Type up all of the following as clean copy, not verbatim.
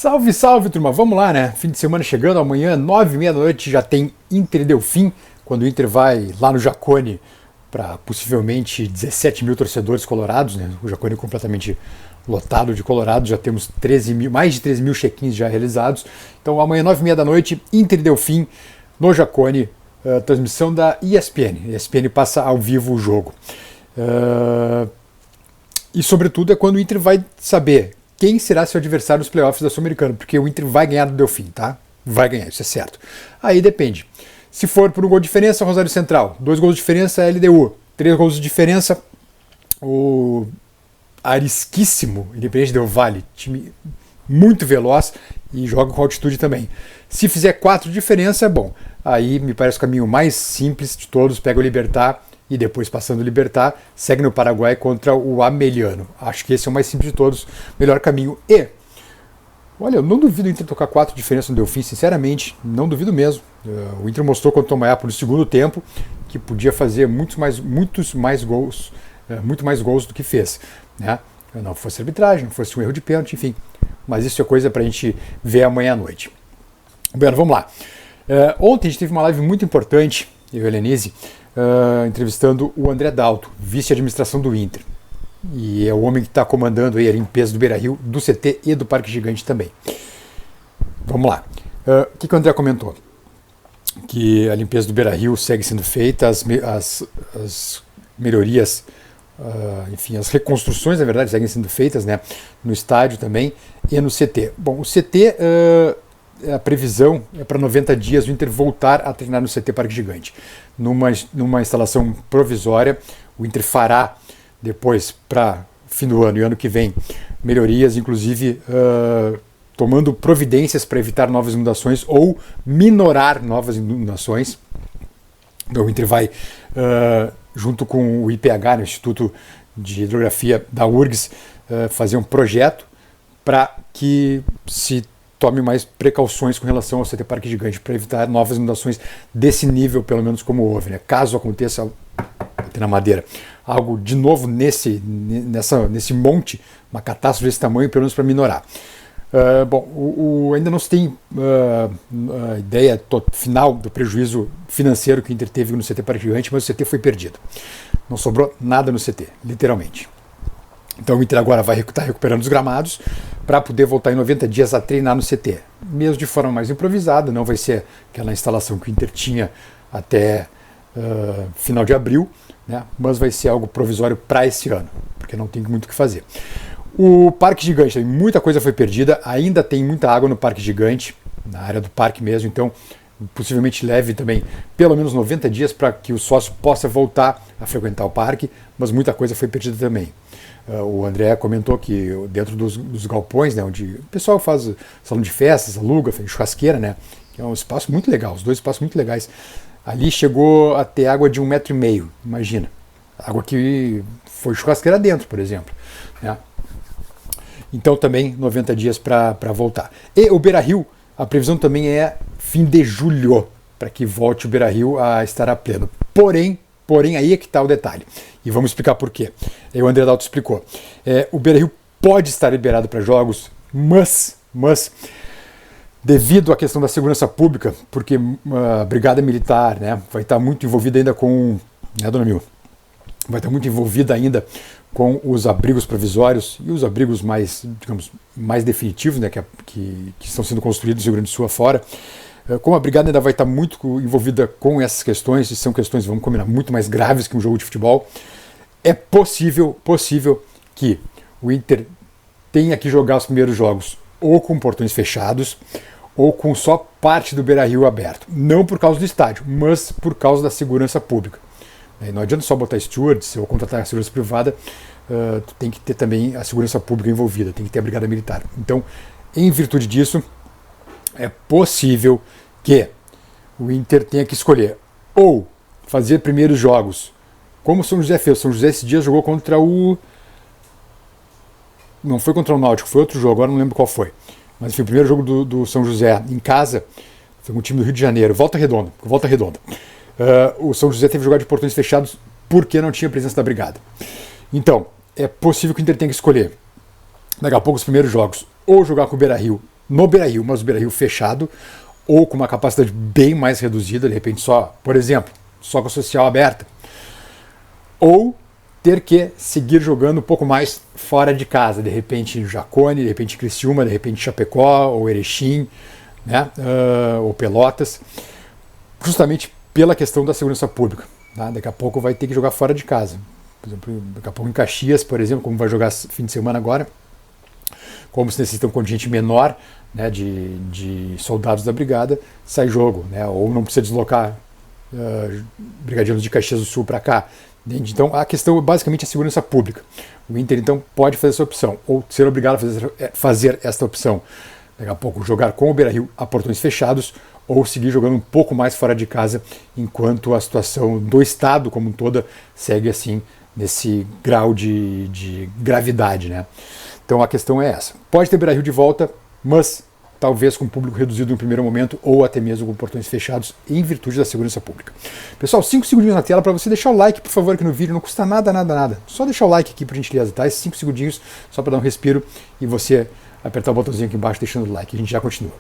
Salve, salve, turma! Vamos lá, né? Fim de semana chegando, amanhã, 9h30 da noite, já tem Inter e Delfim, quando o Inter vai lá no Jacone para possivelmente 17 mil torcedores colorados, né? O Jacone é completamente lotado de colorados, já temos 13 mil, mais de 13 mil check-ins já realizados. Então amanhã, 9h30 da noite, Inter e Delfim no Jacone, transmissão da ESPN. A ESPN passa ao vivo o jogo. E sobretudo é quando o Inter vai saber quem será seu adversário nos playoffs da Sul-Americana, porque o Inter vai ganhar do Delfim, tá? Vai ganhar, isso é certo. Aí depende. Se for por um gol de diferença, Rosário Central. 2 gols de diferença, LDU. 3 gols de diferença, o arisquíssimo Independente Del Valle. Time muito veloz e joga com altitude também. Se fizer 4 de diferença, é bom. Aí me parece o caminho mais simples de todos. Pega o Libertad e depois, passando o Libertad, segue no Paraguai contra o Ameliano. Acho que esse é o mais simples de todos, melhor caminho. E, olha, eu não duvido o Inter tocar 4 diferenças no Delfim, sinceramente, não duvido mesmo. O Inter mostrou contra o Tomaiapo no segundo tempo que podia fazer muitos mais gols do que fez, né? Não fosse arbitragem, não fosse um erro de pênalti, enfim. Mas isso é coisa pra gente ver amanhã à noite. Bem, vamos lá. Ontem a gente teve uma live muito importante, eu e a Helenise, entrevistando o André Dalto, vice-administração do Inter. E é o homem que está comandando aí a limpeza do Beira-Rio, do CT e do Parque Gigante também. Vamos lá. O que o André comentou? Que a limpeza do Beira-Rio segue sendo feita, as melhorias, enfim, as reconstruções, na verdade, seguem sendo feitas, né, no estádio também e no CT. Bom, o CT... a previsão é para 90 dias o Inter voltar a treinar no CT Parque Gigante. Numa instalação provisória, o Inter fará depois, para fim do ano e ano que vem, melhorias, inclusive tomando providências para evitar novas inundações ou minorar novas inundações. Então o Inter vai, junto com o IPH, no Instituto de Hidrografia da URGS, fazer um projeto para que se tome mais precauções com relação ao CT Parque Gigante para evitar novas inundações desse nível, pelo menos como houve, né? Caso aconteça na madeira algo de novo nesse monte, uma catástrofe desse tamanho, pelo menos para minorar. Ainda não se tem a ideia final do prejuízo financeiro que o Inter teve no CT Parque Gigante, mas o CT foi perdido. Não sobrou nada no CT, literalmente. Então o Inter agora vai estar recuperando os gramados para poder voltar em 90 dias a treinar no CT. Mesmo de forma mais improvisada, não vai ser aquela instalação que o Inter tinha até final de abril, né? Mas vai ser algo provisório para esse ano, porque não tem muito o que fazer. O Parque Gigante, muita coisa foi perdida, ainda tem muita água no Parque Gigante, na área do parque mesmo, então possivelmente leve também pelo menos 90 dias para que o sócio possa voltar a frequentar o parque, mas muita coisa foi perdida também. O André comentou que dentro dos galpões, né, onde o pessoal faz salão de festas, aluga, faz churrasqueira, né, que é um espaço muito legal, os 2 espaços muito legais, ali chegou a ter água de 1,5 metro, imagina. Água que foi churrasqueira dentro, por exemplo, né? Então também 90 dias para voltar. E o Beira-Rio, a previsão também é fim de julho, para que volte o Beira-Rio a estar a pleno. Porém, aí é que está o detalhe. E vamos explicar por quê. Aí o André Dalto explicou. O Beira-Rio pode estar liberado para jogos, mas devido à questão da segurança pública, porque a Brigada Militar, né, vai estar muito envolvida ainda com... Né, dona Mil? Vai estar muito envolvida ainda com os abrigos provisórios e os abrigos mais, digamos, mais definitivos, né, que estão sendo construídos no Rio Grande do Sul afora. Como a Brigada ainda vai estar muito envolvida com essas questões, e são questões, vamos combinar, muito mais graves que um jogo de futebol, é possível que o Inter tenha que jogar os primeiros jogos ou com portões fechados ou com só parte do Beira-Rio aberto. Não por causa do estádio, mas por causa da segurança pública. Não adianta só botar stewards ou contratar a segurança privada, tu tem que ter também a segurança pública envolvida, tem que ter a Brigada Militar. Então, em virtude disso, é possível que o Inter tenha que escolher ou fazer primeiros jogos, como o São José fez. O São José esse dia jogou contra o... Não foi contra o Náutico, foi outro jogo, agora não lembro qual foi. Mas enfim, o primeiro jogo do São José em casa foi um time do Rio de Janeiro, Volta Redonda. O São José teve que jogar de portões fechados porque não tinha presença da Brigada. Então, é possível que o Inter tenha que escolher, daqui a pouco, os primeiros jogos, ou jogar com o Beira-Rio no Beira-Rio, mas o Beira-Rio fechado ou com uma capacidade bem mais reduzida, de repente só, por exemplo, só com a social aberta. Ou ter que seguir jogando um pouco mais fora de casa, de repente Jacone, de repente Criciúma, de repente Chapecó, ou Erechim, né? Ou Pelotas, justamente pela questão da segurança pública. Tá? Daqui a pouco vai ter que jogar fora de casa. Por exemplo, daqui a pouco em Caxias, por exemplo, como vai jogar fim de semana agora, como se necessita um contingente menor, né, de soldados da brigada, sai jogo, né? Ou não precisa deslocar brigadeiros de Caxias do Sul para cá. Entende? Então a questão é basicamente a segurança pública. O Inter então pode fazer essa opção, ou ser obrigado a fazer esta opção. Daqui a pouco jogar com o Beira-Rio a portões fechados, ou seguir jogando um pouco mais fora de casa, enquanto a situação do Estado como um todo segue assim, nesse grau de gravidade, né? Então a questão é essa. Pode ter Beira-Rio de volta, mas talvez com público reduzido no primeiro momento, ou até mesmo com portões fechados, em virtude da segurança pública. Pessoal, 5 segundinhos na tela para você deixar o like, por favor, aqui no vídeo. Não custa nada, nada, nada. Só deixar o like aqui, por gentileza, tá? Esses 5 segundinhos, só para dar um respiro, e você apertar o botãozinho aqui embaixo deixando o like. A gente já continua.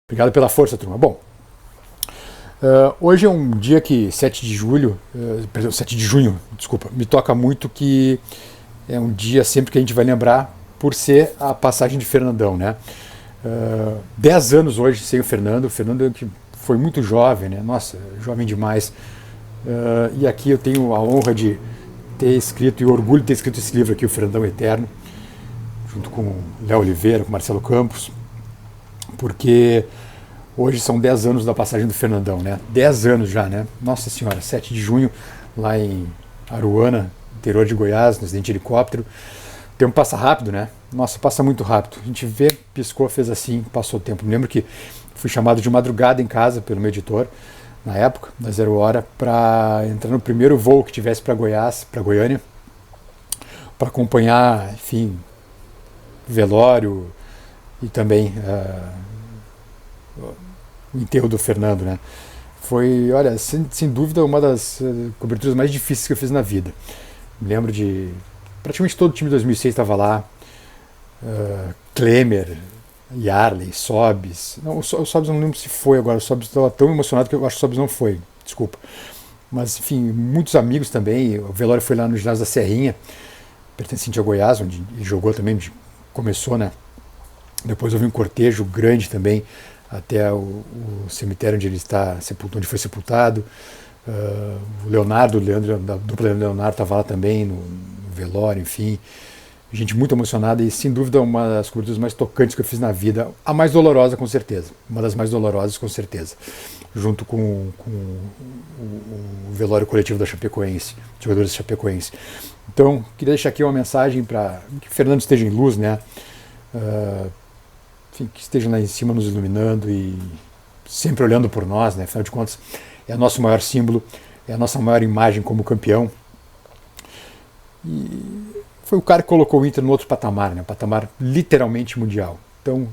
Obrigado pela força, turma. Bom, hoje é um dia que, 7 de junho, desculpa, me toca muito, que é um dia sempre que a gente vai lembrar por ser a passagem de Fernandão, né? 10 anos hoje sem o Fernando que foi muito jovem, né? Nossa, jovem demais. E aqui eu tenho a honra de ter escrito, e o orgulho de ter escrito esse livro aqui, O Fernandão Eterno, junto com Léo Oliveira, com Marcelo Campos, porque hoje são 10 anos da passagem do Fernandão, né? 10 anos já, né? Nossa Senhora, 7 de junho, lá em Aruana, interior de Goiás, no acidente de helicóptero. O tempo passa rápido, né? Nossa, passa muito rápido. A gente vê, piscou, fez assim, passou o tempo. Me lembro que fui chamado de madrugada em casa pelo meu editor, na época, da Zero Hora, para entrar no primeiro voo que tivesse para Goiás, para Goiânia, para acompanhar, enfim, velório e também o enterro do Fernando, né? Foi, olha, sem dúvida, uma das coberturas mais difíceis que eu fiz na vida. Me lembro de praticamente todo o time de 2006 estava lá. Klemer, Yarley, Sobis. Não, o Sobis não lembro se foi agora. O Sobis estava tão emocionado que eu acho que o Sobis não foi. Desculpa. Mas, enfim, muitos amigos também. O velório foi lá no ginásio da Serrinha, pertencente a Goiás, onde ele jogou também, onde começou, né? Depois houve um cortejo grande também até o cemitério onde ele está sepultado, onde foi sepultado. O Leonardo, da dupla Leonardo, estava lá também no velório, enfim. Gente muito emocionada e, sem dúvida, uma das coberturas mais tocantes que eu fiz na vida. A mais dolorosa, com certeza. Uma das mais dolorosas, com certeza. Junto com o velório coletivo da Chapecoense, jogadores da Chapecoense. Então, queria deixar aqui uma mensagem para que o Fernando esteja em luz, né? Enfim, que esteja lá em cima nos iluminando e sempre olhando por nós, né? Afinal de contas, é o nosso maior símbolo, é a nossa maior imagem como campeão. E foi o cara que colocou o Inter no outro patamar, né? Patamar literalmente mundial. Então,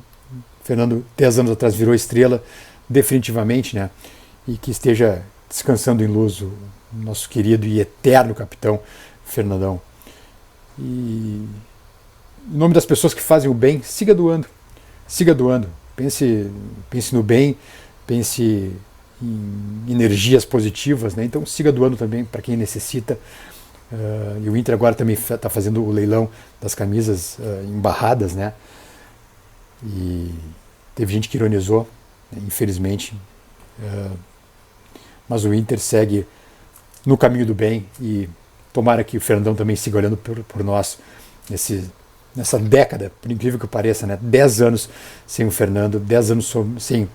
Fernando, 10 anos atrás, virou estrela, definitivamente, né? E que esteja descansando em luz o nosso querido e eterno capitão Fernandão. E em nome das pessoas que fazem o bem, siga doando. Siga doando. Pense no bem, pense em energias positivas, né? Então siga doando também para quem necessita. E o Inter agora também está fazendo o leilão das camisas embarradas, né? E teve gente que ironizou, né? Infelizmente. Mas o Inter segue no caminho do bem e tomara que o Fernandão também siga olhando por nós nessa década, por incrível que pareça, né? 10 anos sem o Fernando, 10 anos sem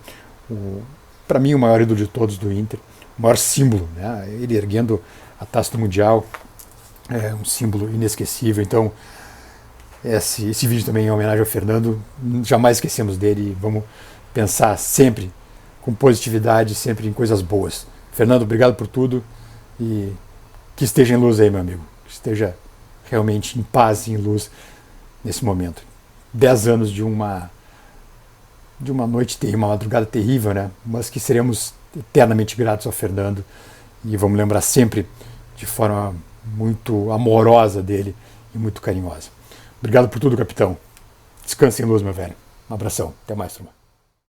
para mim, o maior ídolo de todos do Inter, o maior símbolo, né? Ele erguendo a taça do Mundial, é um símbolo inesquecível. Então, esse vídeo também é uma homenagem ao Fernando, jamais esquecemos dele e vamos pensar sempre com positividade, sempre em coisas boas. Fernando, obrigado por tudo e que esteja em luz aí, meu amigo, que esteja realmente em paz e em luz nesse momento. 10 anos de uma noite terrível, uma madrugada terrível, né? Mas que seremos eternamente gratos ao Fernando e vamos lembrar sempre de forma muito amorosa dele e muito carinhosa. Obrigado por tudo, capitão. Descanse em luz, meu velho. Um abração. Até mais, turma.